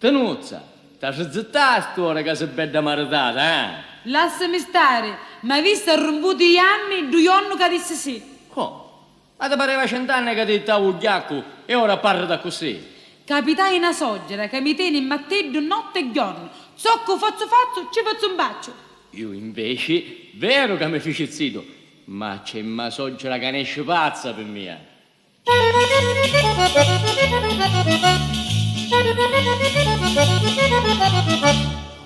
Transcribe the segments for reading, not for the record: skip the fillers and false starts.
Tenuzza, t'ha zittata ora che sei bella maritata, eh? Lasciami stare, ma hai visto arrombuti gli anni, due anni che disse sì. Come? Ma ti pareva 100 anni che ti stavo ugliacco e ora parli da così? Capitai una soggera che mi tiene in matteggio notte e giorno. So che faccio, ci faccio un bacio. Io invece, vero che mi feci zitto, ma c'è una soggera che ne esce pazza per me.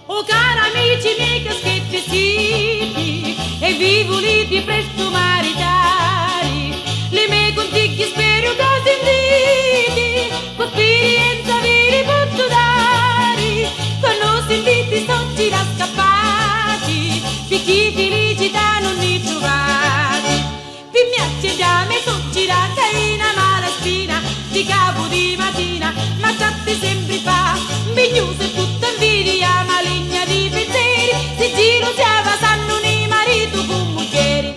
Oh cari amici miei che scherziti e vivo lì di presto maritari, le mie consigli spero che sentiti, con esperienza vi riporto dare, quando sentite soggi da scappati, picchi felicità non li trovati, vi mi accediamo e soggi da caina mala spina, di capo di mattina, ma tratti sempre fa, bignoso e tutta invidia, maligna di pensieri, se giro siava sanno nei marito con muglieri.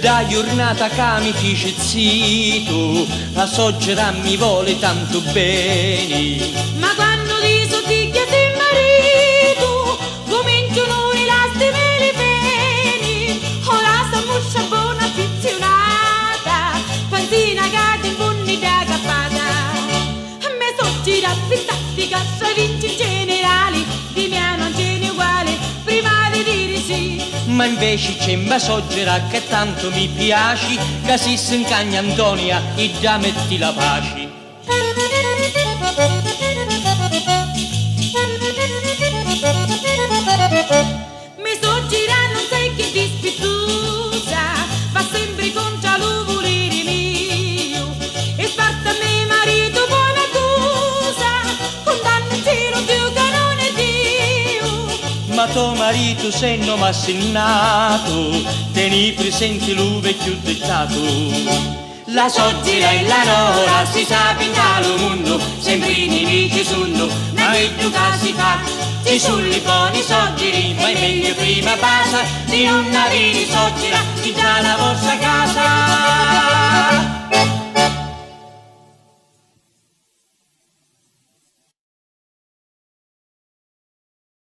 Da giornata che mi fece zitto, la soggera mi vuole tanto bene. Ma quando di sottiglia sei marito, cominciano i lastimi e le pene, ora sta muscia buona affezionata, panzina che in bunni da cappata. A me so gira pizzati cassa vinci generali, di mia non ce n'è uguale, prima di dire sì. Ma invece c'è una soggera che tanto mi piace, che si incagna Antonia e già metti la pace. Mi so girando, non sai che dispettosa, va sempre contro lo volere mio, e sparta a me marito buona cosa, condanna in cielo Dio che non è Dio. Ma tuo marito se non m'ha segnato, tieni presente lo vecchio dettato. La soggera e la nora si sa pintare il mondo, sempre i nemici sono, ma meglio che si fa. Ci sono i buoni soggeri, ma è meglio prima basa, di non avere soggera, di già la